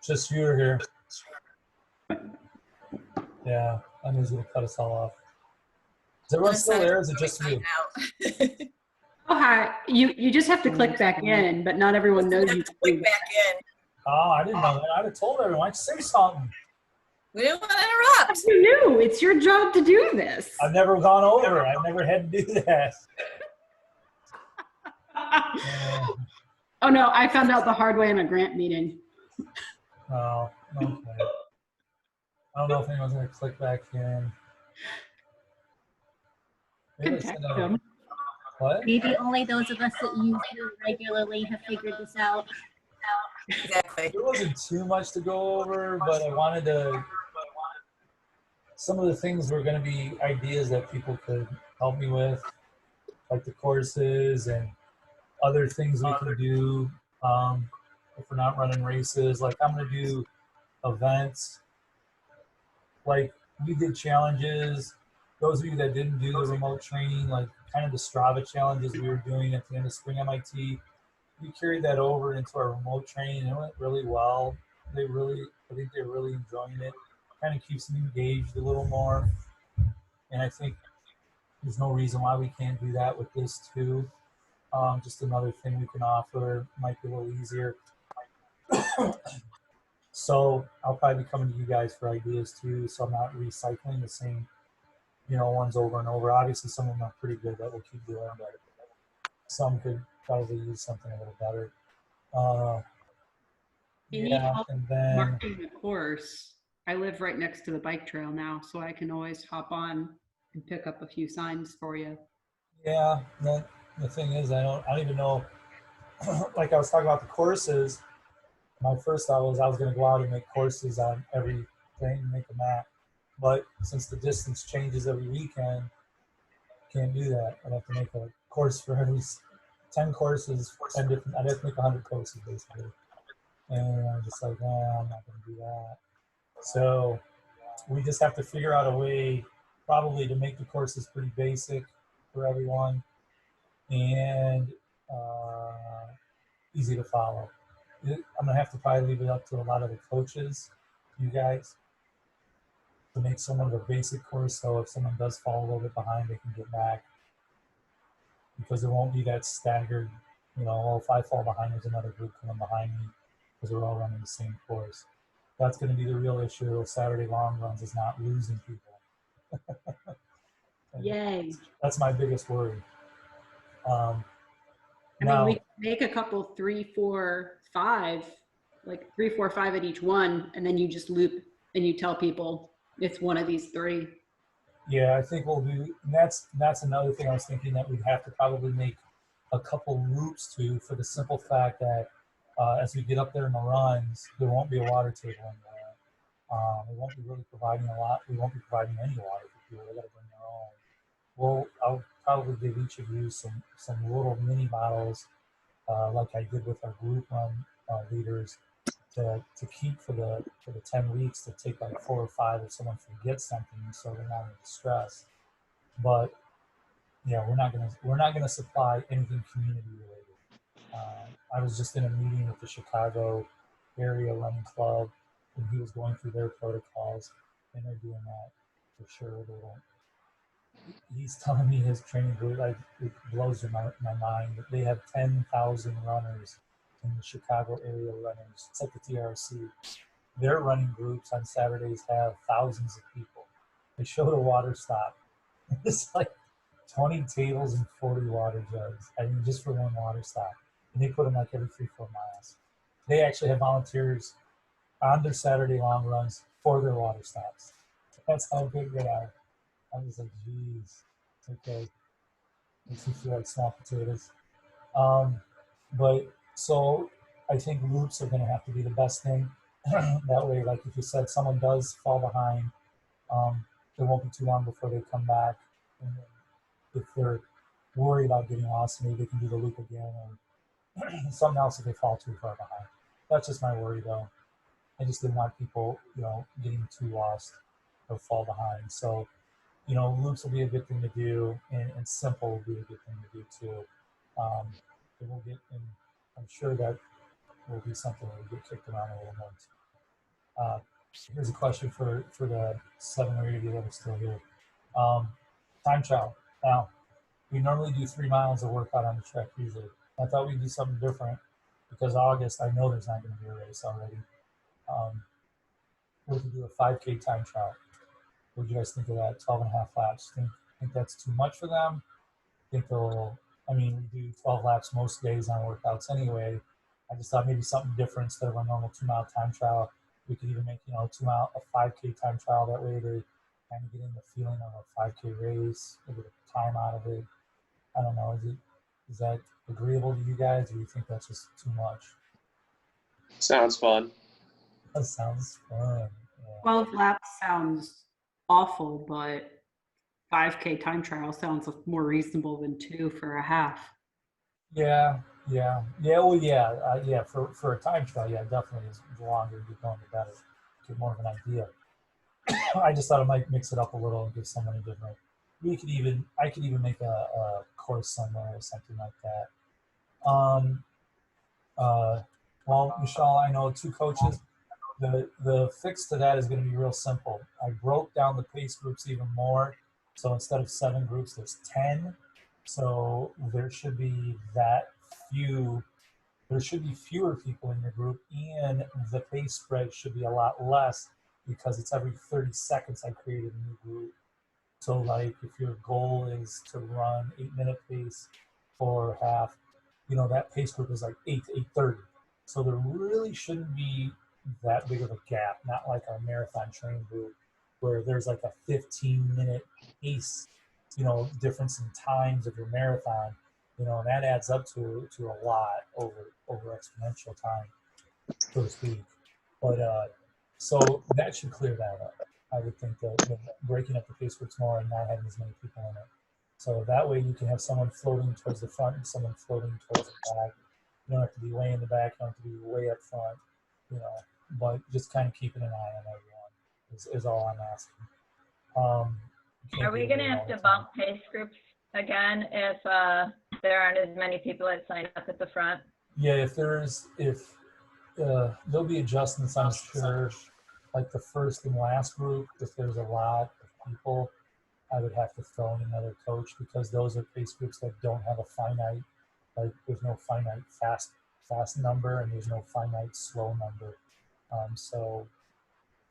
Just you here. Yeah, I knew he was going to cut us all off. Is everyone still there, or is it just you? Oh, hi. You just have to click back in, but not everyone knows you can click do back in. Oh, I didn't know that. I'd have told everyone. Say something. We didn't want to interrupt. You knew. It's your job to do this. I've never gone over. I've never had to do that. Oh, no. I found out the hard way in a grant meeting. Oh, okay. I don't know if anyone's going to click back in. Maybe Could text them. What? Maybe only those of us that use Zoom regularly have figured this out. Exactly. There wasn't too much to go over, but I wanted to. Some of the things were going to be ideas that people could help me with, like the courses and other things we can do if we're not running races. Like I'm going to do events. Like we did challenges. Those of you that didn't do the remote training, like kind of the Strava challenges we were doing at the end of spring MIT, we carried that over into our remote training, and it went really well. I think they're really enjoying it. Kind of keeps them engaged a little more, and I think there's no reason why we can't do that with this too. Just another thing we can offer, might be a little easier. So I'll probably be coming to you guys for ideas too, so I'm not recycling the same, ones over and over. Obviously, some of them are pretty good that we'll keep doing, but some could probably use something a little better. You need help marking the course. I live right next to the bike trail now, so I can always hop on and pick up a few signs for you. Yeah, the thing is, I don't even know. Like I was talking about the courses, my first thought was I was going to go out and make courses on every thing, make a map. But since the distance changes every weekend, can't do that. I'd have to make a course for every 10 courses, 10 different. I'd have to make 100 courses basically. And I'm just like, I'm not going to do that. So we just have to figure out a way, probably, to make the courses pretty basic for everyone and easy to follow. I'm gonna have to probably leave it up to a lot of the coaches, you guys, to make someone of a basic course, so if someone does fall a little bit behind, they can get back, because there won't be that staggered, if I fall behind, there's another group coming behind me, because we're all running the same course. That's going to be the real issue of Saturday long runs, is not losing people. Yay. That's my biggest worry. We make a couple 3, 4, 5, like 3, 4, 5 at each one, and then you just loop and you tell people it's one of these 3. Yeah, I think we'll do. And that's another thing I was thinking, that we'd have to probably make a couple loops too, for the simple fact that as we get up there in the runs, there won't be a water table in there. We won't be really providing a lot. We won't be providing any water for people. They got to bring their own. Well, I'll probably give each of you some little mini bottles, like I did with our group run leaders, to keep for the 10 weeks, to take like 4 or 5 if someone forgets something, so they're not in distress. But yeah, we're not gonna supply anything community related. I was just in a meeting with the Chicago area running club, and he was going through their protocols, and they're doing that for sure. He's telling me his training group, like, it blows my mind, that they have 10,000 runners in the Chicago area runners. It's like the TRC. Their running groups on Saturdays have thousands of people. They showed a water stop. It's like 20 tables and 40 water jugs. I mean, just for one water stop. And they put them like every 3-4 miles. They actually have volunteers on their Saturday long runs for their water stops. That's how big they are. I was like, geez, okay. Makes me feel like small potatoes. But so I think loops are going to have to be the best thing. That way, like if you said someone does fall behind, it won't be too long before they come back. And if they're worried about getting lost, maybe they can do the loop again, or something else if they fall too far behind. That's just my worry, though. I just didn't want people, getting too lost or fall behind. So, loops will be a good thing to do, and simple will be a good thing to do too. And I'm sure that will be something that will get kicked around a little more. Here's a question for the 7 or 8 of you that are still here. Time trial. Now, we normally do 3 miles of workout on the track usually. I thought we'd do something different because August, I know there's not going to be a race already. We're going to do a 5K time trial. What do you guys think of that? 12 and a half laps. Think that's too much for them? Think they'll, I mean, we do 12 laps most days on workouts anyway. I just thought maybe something different instead of a normal 2-mile time trial. We could even make, a 5K time trial. That way they kind of get in the feeling of a 5K race, get a time out of it. I don't know. Is that agreeable to you guys, or do you think that's just too much? Sounds fun. That sounds fun. Yeah. 12 laps sounds awful, but 5K time trial sounds more reasonable than 2 for a half. Yeah. Well, yeah. For a time trial, yeah, definitely. The longer you go, the better. Get more of an idea. I just thought I might mix it up a little and give someone a different. I could even make a course somewhere or something like that. Well, Michelle, I know 2 coaches. The fix to that is going to be real simple. I broke down the pace groups even more. So instead of 7 groups, there's 10. So there should be fewer people in your group, and the pace spread should be a lot less because it's every 30 seconds I created a new group. So like if your goal is to run 8-minute pace for half, that pace group is like 8 to 8:30. So there really shouldn't be that big of a gap, not like our marathon training group where there's like a 15-minute pace, difference in times of your marathon, and that adds up to a lot over exponential time, so to speak. But so that should clear that up. I would think that breaking up the pace groups more and not having as many people in it. So that way you can have someone floating towards the front and someone floating towards the back. You don't have to be way in the back, you don't have to be way up front, but just kind of keeping an eye on everyone is all I'm asking. Are we going to have to bump pace groups again if there aren't as many people that sign up at the front? Yeah, there'll be adjustments, I'm sure, like the first and last group. If there's a lot of people, I would have to throw in another coach because those are pace groups that don't have a finite, like there's no finite fast number and there's no finite slow number. So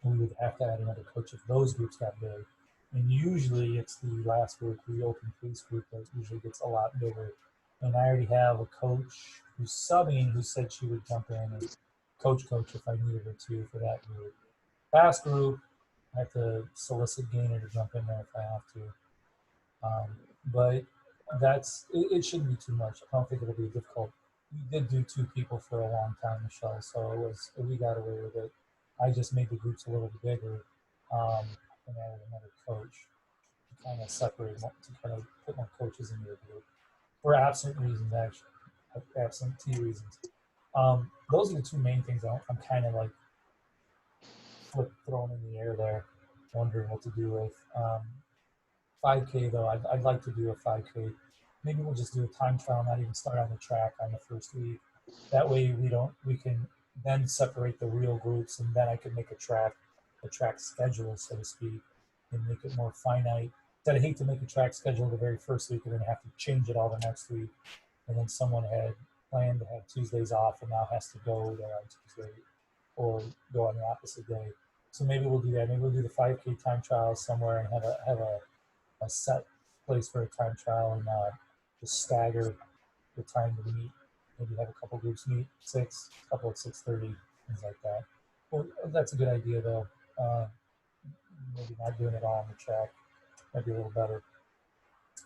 we would have to add another coach if those groups got big. And usually it's the last group, the open pace group, that usually gets a lot bigger. And I already have a coach who's subbing who said she would jump in and coach if I needed her to for that group. Fast group, I have to solicit Gainer to jump in there if I have to. But it shouldn't be too much. I don't think it'll be difficult. We did do 2 people for a long time, Michelle, so we got away with it. I just made the groups a little bit bigger and added another coach to kind of separate, to kind of put more coaches in your group for absent reasons, actually, absentee reasons. Those are the 2 main things I'm kind of like thrown in the air there, wondering what to do with. 5K though, I'd like to do a 5K. Maybe we'll just do a time trial, not even start on the track on the first week. That way we can then separate the real groups, and then I could make a track schedule, so to speak, and make it more finite. I'd hate to make a track schedule the very first week and then have to change it all the next week. And then someone had planned to have Tuesdays off and now has to go there on Tuesday or go on the opposite day. So maybe we'll do that. Maybe we'll do the 5K time trial somewhere and have a set place for a time trial and just stagger the time to meet. Maybe have a couple groups meet 6, a couple at 6:30, things like that. Well, that's a good idea though. Maybe not doing it all on the track might be a little better.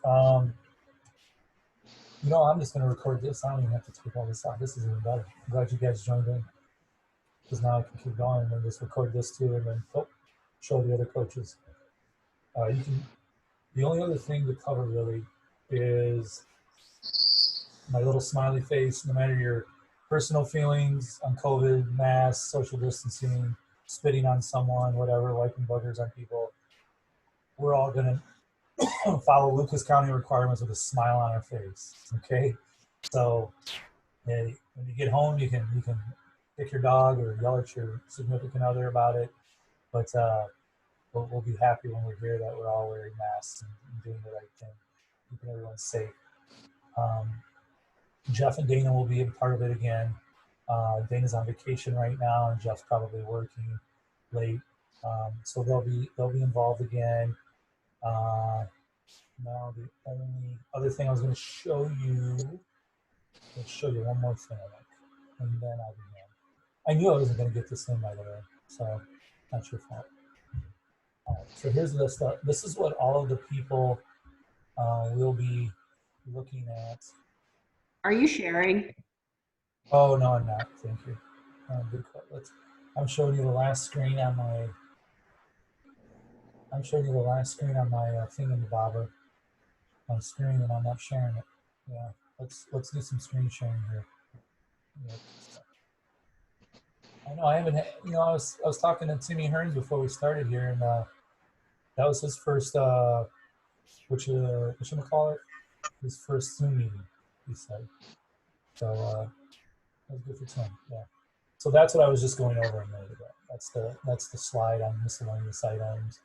I'm just going to record this. I don't even have to take all this out. This is even better. I'm glad you guys joined in because now I can keep going and just record this too and then show the other coaches. The only other thing to cover really is my little smiley face, no matter your personal feelings on COVID, masks, social distancing, spitting on someone, whatever, wiping buggers on people. We're all going to follow Lucas County requirements with a smile on our face. Okay. So when you get home, you can kick your dog or yell at your significant other about it. But we'll be happy when we hear that we're all wearing masks and doing the right thing, keeping everyone safe. Jeff and Dana will be a part of it again. Dana's on vacation right now, and Jeff's probably working late, so they'll be involved again. Now the only other thing I was going to show you, one more thing, and then I'll be done. I knew I wasn't going to get this in, by the way, so not your fault. All right, so here's the stuff. This is what all of the people will be looking at. Are you sharing? Oh no, I'm not. Thank you. Good call. I'm showing you the last screen on my. I'm showing you the last screen on my thingamabobber. My screen, and I'm not sharing it. Yeah, let's do some screen sharing here. Yeah. I know I haven't. You know, I was talking to Timmy Hearns before we started here, and that was his first. What you call it? His first Zoom meeting. He said. So that was good for Tim. Yeah. So that's what I was just going over a minute ago. That's the slide on miscellaneous items.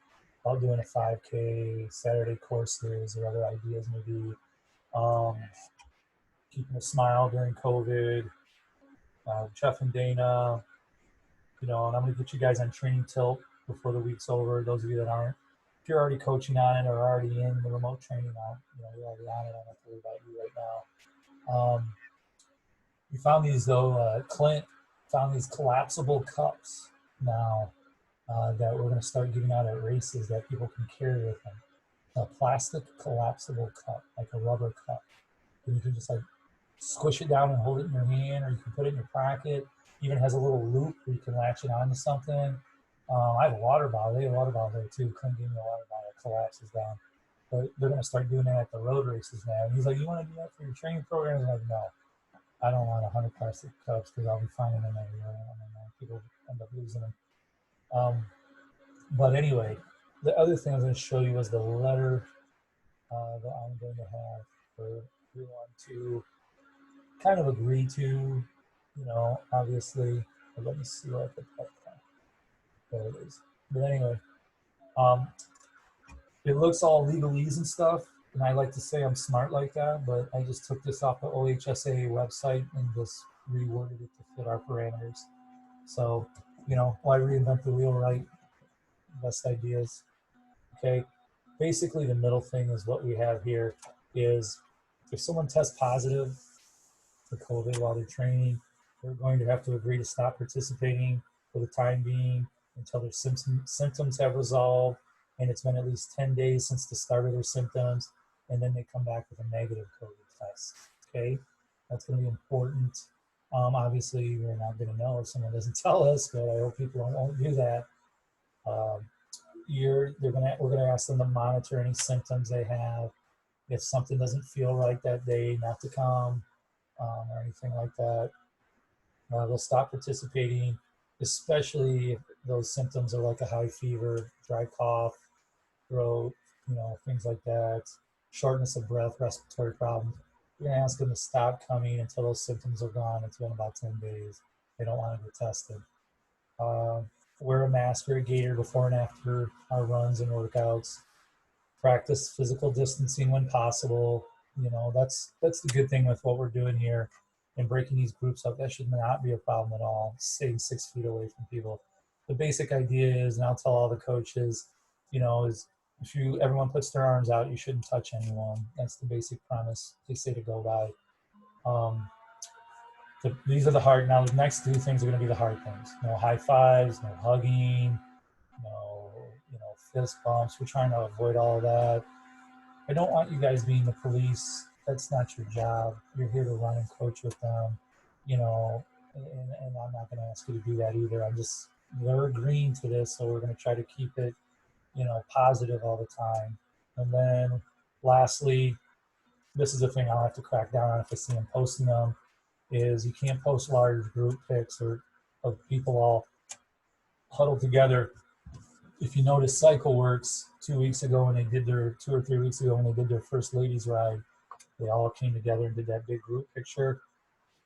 About doing a 5K, Saturday courses, or other ideas maybe. Keeping a smile during COVID. Jeff and Dana, you know, and I'm going to get you guys on Training Tilt before the week's over. Those of you that aren't, if you're already coaching on it or already in the remote training on, you know, you're already on it. I don't have to worry about you right now. We found these though. Clint found these collapsible cups now that we're going to start giving out at races that people can carry with them. A plastic collapsible cup, like a rubber cup, and you can just like squish it down and hold it in your hand, or you can put it in your pocket. Even has a little loop where you can latch it onto something. I have a water bottle. They have a water bottle there too. Clint gave me a water bottle that collapses down. But they're going to start doing that at the road races now. And he's like, "You want to do that for your training program?" I'm like, "No, I don't want 100 plastic cups because I'll be finding them everywhere. And people end up losing them." But anyway, the other thing I was going to show you was the letter that I'm going to have for everyone to kind of agree to, you know, obviously. But let me see what I put that down. There it is. But anyway, it looks all legalese and stuff, and I like to say I'm smart like that, but I just took this off the OHSAA website and just reworded it to fit our parameters. So, you know, why reinvent the wheel, right? Best ideas. Okay. Basically, the middle thing is what we have here is if someone tests positive for COVID while they're training, they're going to have to agree to stop participating for the time being until their symptoms have resolved, and it's been at least 10 days since the start of their symptoms, and then they come back with a negative COVID test. Okay, that's going to be important. Obviously, we're not going to know if someone doesn't tell us, but I hope people won't do that. We're going to ask them to monitor any symptoms they have. If something doesn't feel right that day, not to come or anything like that. They'll stop participating, especially if those symptoms are like a high fever, dry cough, throat, you know, things like that, shortness of breath, respiratory problems. We're going to ask them to stop coming until those symptoms are gone. It's been about 10 days. They don't want to get tested. Wear a mask or a gaiter before and after our runs and workouts. Practice physical distancing when possible. You know, that's the good thing with what we're doing here and breaking these groups up. That should not be a problem at all, staying 6 feet away from people. The basic idea is, and I'll tell all the coaches, you know, is if everyone puts their arms out, you shouldn't touch anyone. That's the basic premise they say to go by. These are the hard. Now the next two things are going to be the hard things. No high fives, no hugging, no, you know, fist bumps. We're trying to avoid all of that. I don't want you guys being the police. That's not your job. You're here to run and coach with them, you know, and I'm not going to ask you to do that either. They're agreeing to this, so we're going to try to keep it, you know, positive all the time. And then lastly, this is the thing I'll have to crack down on if I see them posting them, is you can't post large group pics or of people all huddled together. If you notice, CycleWorks 2 weeks ago when they did 2 or 3 weeks ago when they did their first ladies ride, they all came together and did that big group picture.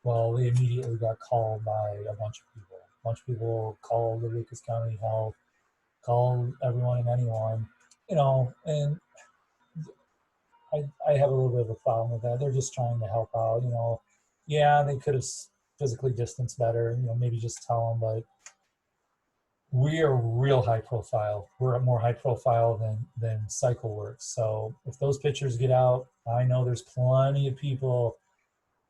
Well, they immediately got called by a bunch of people. A bunch of people called the Lucas County Health, called everyone and anyone, and I have a little bit of a problem with that. They're just trying to help out, Yeah, they could have physically distanced better, maybe just tell them, but we are real high profile. We're more high profile than CycleWorks. So if those pictures get out, I know there's plenty of people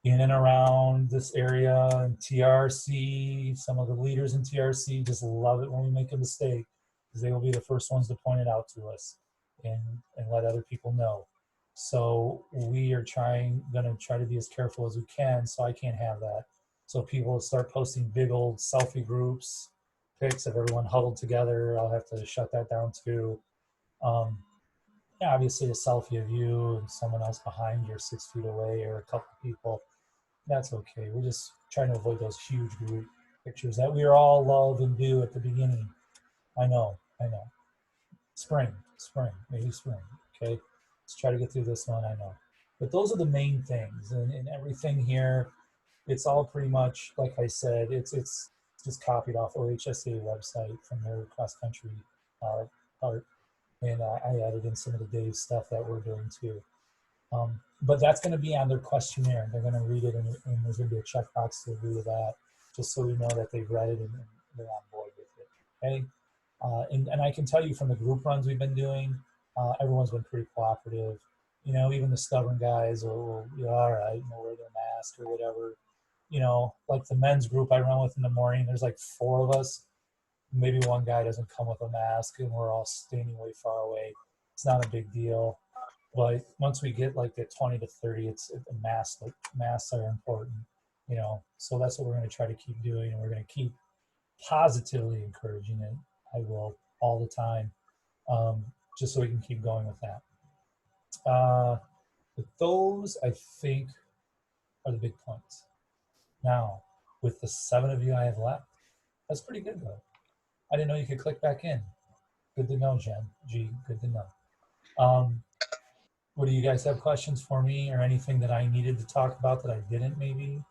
in and around this area and TRC. Some of the leaders in TRC just love it when we make a mistake because they will be the first ones to point it out to us and let other people know. So we are gonna try to be as careful as we can, so I can't have that. So people start posting big old selfie groups, pics of everyone huddled together. I'll have to shut that down too. Yeah, obviously a selfie of you and someone else behind you 6 feet away or a couple people, that's okay. We're just trying to avoid those huge group pictures that we all love and do at the beginning. I know. Spring, maybe spring, okay? Let's try to get through this one, I know. But those are the main things, and everything here, it's all pretty much, like I said, it's just copied off OHSA website from their cross-country part, and I added in some of the Dave's stuff that we're doing too. But that's going to be on their questionnaire. They're going to read it, and there's going to be a checkbox to agree with that, just so we know that they've read it and they're on board with it, okay? And I can tell you from the group runs we've been doing, everyone's been pretty cooperative. Even the stubborn guys will all right, wear their mask or whatever. Like the men's group I run with in the morning, there's like 4 of us. Maybe one guy doesn't come with a mask and we're all standing way far away. It's not a big deal. But once we get like the 20 to 30, it's a mask. Like masks are important, So that's what we're going to try to keep doing, and we're going to keep positively encouraging it. I will all the time, just so we can keep going with that. But those, I think, are the big points. Now, with the 7 of you I have left, that's pretty good, though. I didn't know you could click back in. Good to know, Jen. G, good to know. What do you guys have questions for me or anything that I needed to talk about that I didn't maybe?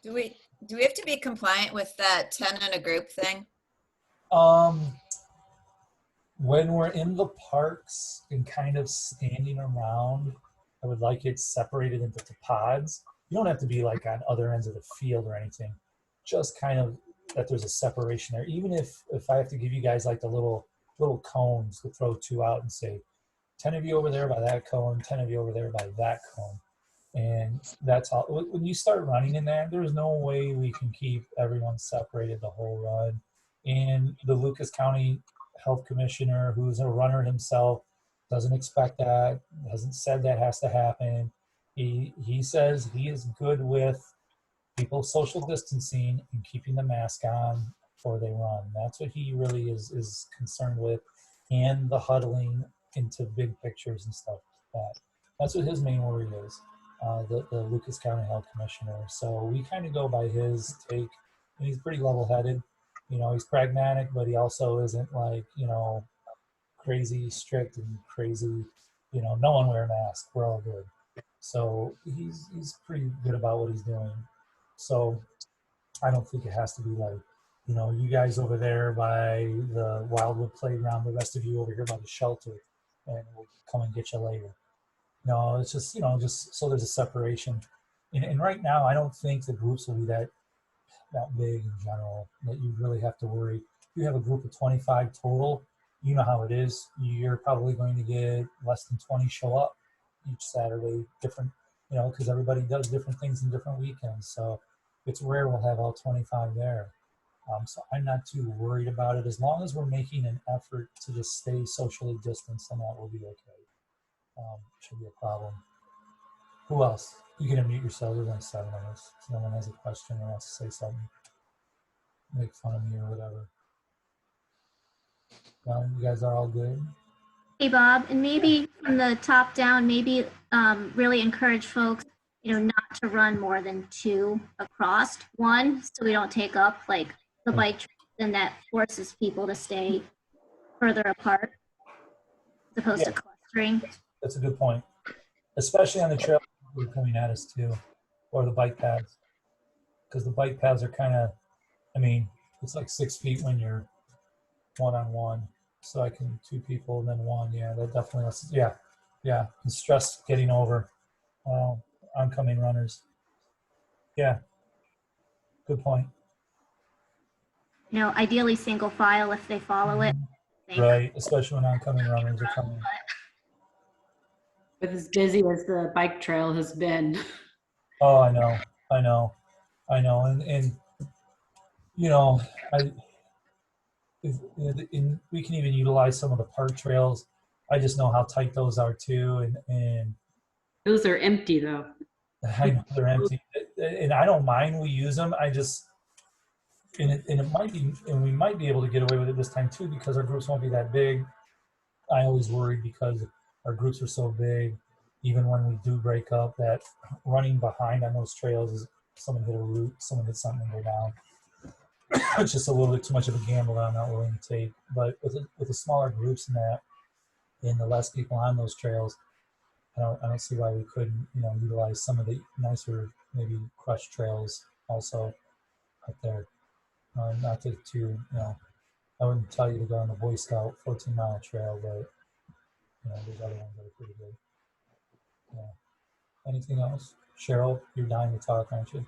Do we have to be compliant with that 10 in a group thing? When we're in the parks and kind of standing around, I would like it separated into pods. You don't have to be like on other ends of the field or anything. Just kind of that there's a separation there. Even if I have to give you guys like the little cones to throw 2 out and say, 10 of you over there by that cone, 10 of you over there by that cone. And that's all. When you start running in there, there's no way we can keep everyone separated the whole run. And the Lucas County Health Commissioner, who's a runner himself, doesn't expect that, hasn't said that has to happen. He says he is good with people social distancing and keeping the mask on before they run. That's what he really is concerned with, and the huddling into big pictures and stuff like that. That's what his main worry is, the Lucas County Health Commissioner. So we kind of go by his take, and he's pretty level-headed. He's pragmatic, but he also isn't like, crazy strict and crazy, no one wear a mask, we're all good. So he's pretty good about what he's doing. So I don't think it has to be like, you guys over there by the Wildwood Playground, the rest of you over here by the shelter, and we'll come and get you later. No, it's just, just so there's a separation. And right now, I don't think the groups will be that big in general, that you really have to worry. If you have a group of 25 total, you know how it is. You're probably going to get less than 20 show up each Saturday, different, because everybody does different things in different weekends. So it's rare we'll have all 25 there. So I'm not too worried about it. As long as we're making an effort to just stay socially distanced, then that will be okay. Should be a problem. Who else? You can unmute yourself. There's only 7 of us. If someone has a question or wants to say something, make fun of me or whatever. You guys are all good? Hey, Bob, and maybe from the top down, maybe really encourage folks, not to run more than 2 across one, so we don't take up like the bike trails, and that forces people to stay further apart as opposed to clustering. That's a good point, especially on the trail that are coming at us too, or the bike paths. because the bike paths are kind of, I mean, it's like 6 feet when you're one-on-one. So I can 2 people and then 1. Yeah, that definitely, yeah. And stress getting over oncoming runners. Yeah, good point. You know, ideally single file if they follow it. I think. Right, especially when oncoming runners are coming. With as busy as the bike trail has been. Oh, I know, and you know, we can even utilize some of the park trails. I just know how tight those are too, and Those are empty though. I know they're empty, and I don't mind we use them. I just and it might be, and we might be able to get away with it this time too because our groups won't be that big. I always worry because our groups are so big. Even when we do break up, that running behind on those trails is someone hit a root, someone hit something and go down. It's just a little bit too much of a gamble that I'm not willing to take. But with the smaller groups and that, and the less people on those trails, I don't see why we couldn't, utilize some of the nicer, maybe crushed trails also up there. Not to, I wouldn't tell you to go on the Boy Scout 14-mile trail, but there's other ones that are pretty good. Yeah. Anything else? Cheryl, you're dying to talk, aren't you?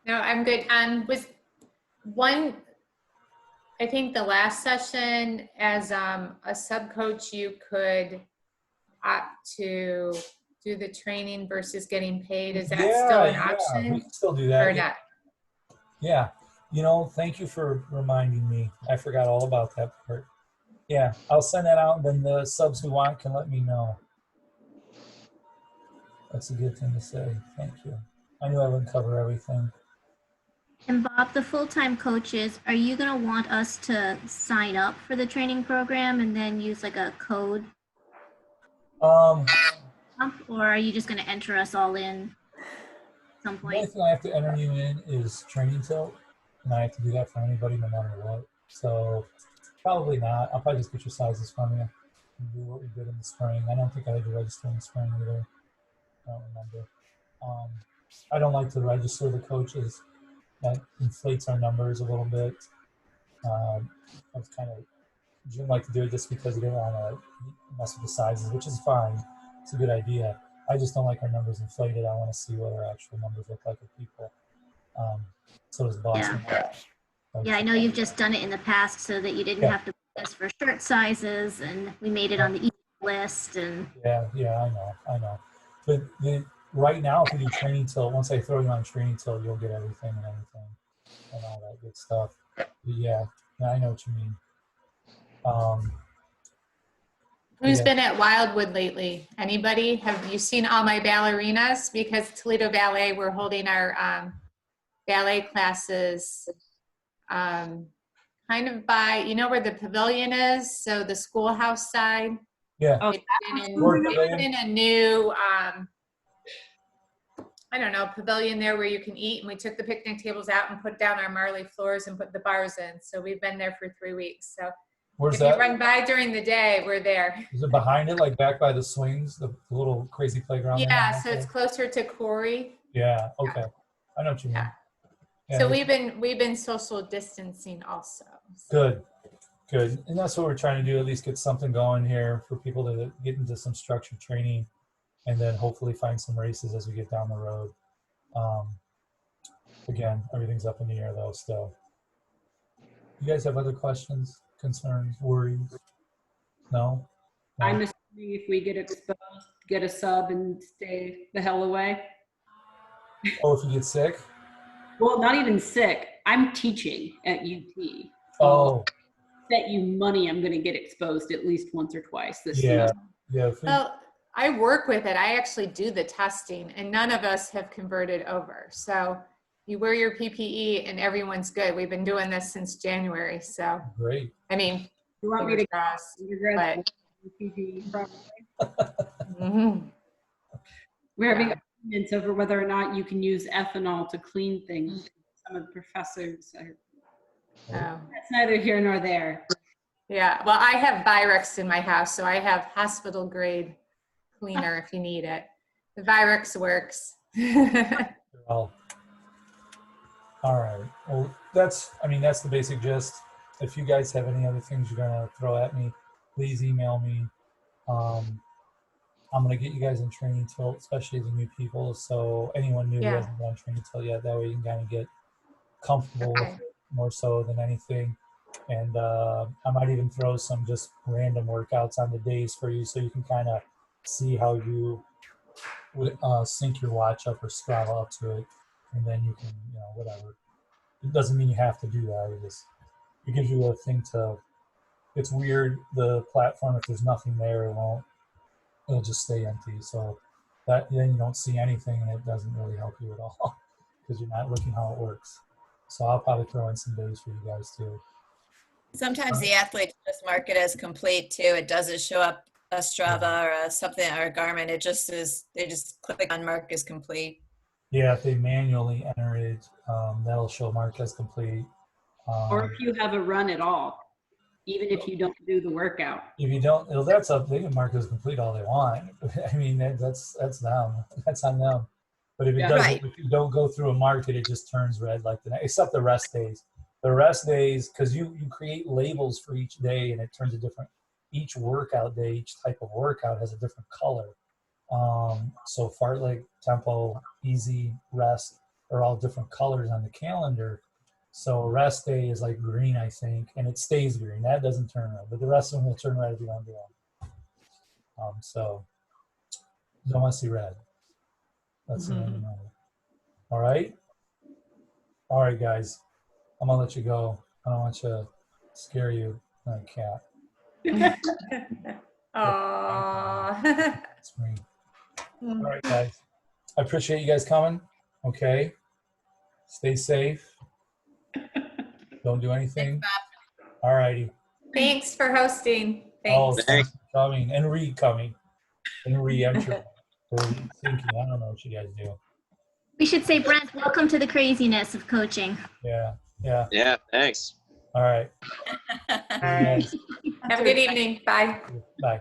No, I'm good. Was one, I think the last session as a sub coach, you could opt to do the training versus getting paid. Is that still an option? We can still do that. Or not? Yeah. Thank you for reminding me. I forgot all about that part. Yeah, I'll send that out, and then the subs who want can let me know. That's a good thing to say. Thank you. I knew I wouldn't cover everything. And Bob, the full-time coaches, are you going to want us to sign up for the training program and then use like a code? Or are you just going to enter us all in at some The point? only thing I have to enter you in is training tilt, and I have to do that for anybody no matter what. So probably not. I'll probably just get your sizes from you and do what we did in the spring. I don't think I had to register in the spring either. I don't remember. I don't like to register the coaches. That inflates our numbers a little bit. I was Jim liked to do it just because he didn't want to mess with the sizes, which is fine. It's a good idea. I just don't like our numbers inflated. I want to see what our actual numbers look like with people. So does Boston. Yeah, I know you've just done it in the past so that you didn't have to put us for shirt sizes, and we made it on the list. And yeah, I know. But right now, if we do training till, once I throw you on training till, you'll get everything and all that good stuff. But yeah, I know what you mean. Who's been at Wildwood lately? Anybody? Have you seen all my ballerinas? Because Toledo Ballet, we're holding our ballet classes kind of by, where the pavilion is? So the schoolhouse side. Yeah. Oh, They put in a new, pavilion there where you can eat. And we took the picnic tables out and put down our Marley floors and put the bars in. So we've been there for 3 weeks. So Where's if that? you run by during the day, we're there. Is it behind it, like back by the swings, the little crazy playground? Yeah, there? so it's closer to Corey. Yeah, okay. I know what you mean. Yeah. Yeah, So we've been social distancing also. Good. And that's what we're trying to do, at least get something going here for people to get into some structured training and then hopefully find some races as we get down the road. Again, everything's up in the air though still. You guys have other questions, concerns, worries? No? I'm assuming if we get exposed, get a sub and stay the hell away. Oh, if you get sick? Well, not even sick. I'm teaching at UT. Oh, Bet you money I'm going to get exposed at least once or twice this yeah. semester. Yeah. Well, I work with it. I actually do the testing and none of us have converted over. So you wear your PPE and everyone's good. We've been doing this since January. So, Great. I mean, You want me to fingers crossed, undergrad but- PPE probably? Mhm. We're having Yeah. arguments over whether or not you can use ethanol to clean things. Some of the professors are, Oh. that's neither here nor there. Yeah, well, I have Virex in my house, so I have hospital grade cleaner if you need it. The Virex works. Well, All right. Well, that's the basic gist. If you guys have any other things you're gonna throw at me, please email me. I'm gonna get you guys in training till, especially the new people. So anyone new who Yeah. hasn't done training till yet, that way you can kind of get comfortable with Okay. it more so than anything. And I might even throw some just random workouts on the days for you, so you can kind of see how you would sync your watch up or Strava up to it, and then you can, whatever. It doesn't mean you have to do that. It gives you a thing to. It's weird, the platform, if there's nothing there, it'll just stay empty. So that then you don't see anything, and it doesn't really help you at all because you're not looking how it works. So I'll probably throw in some days for you guys too. Sometimes the athletes just mark it as complete too. It doesn't show up a Strava or a something or a Garmin. It just is, they just click on mark as complete. Yeah, if they manually enter it, that'll show marked as complete. Or if you have a run at all, even if you don't do the workout. If you don't, that's up. They can mark as complete all they want. I mean, that's them. That's on them. But if it Yeah. doesn't, Right. if you don't go through a market, it just turns red like the next. Except the rest days. The rest days, because you create labels for each day, and it turns a different. Each workout day, each type of workout has a different color. So fartlek, tempo, easy, rest are all different colors on the calendar. So rest day is like green, I think, and it stays green. That doesn't turn red, but the rest of them will turn red if you don't do them. So you don't want to see red. That's the way you know. All right. All right, guys. I'm gonna let you go. I don't want you to scare you like a cat. Oh. It's me. All right, guys. I appreciate you guys coming. Okay. Stay safe. Don't do anything. All righty. Thanks for hosting. Oh, Thanks. thanks for coming and re-coming and re-entering or re-thinking. I don't know what you guys do. We should say, Brent, welcome to the craziness of coaching. Yeah. Yeah. Yeah, thanks. All right. Have a good evening. Bye. Bye.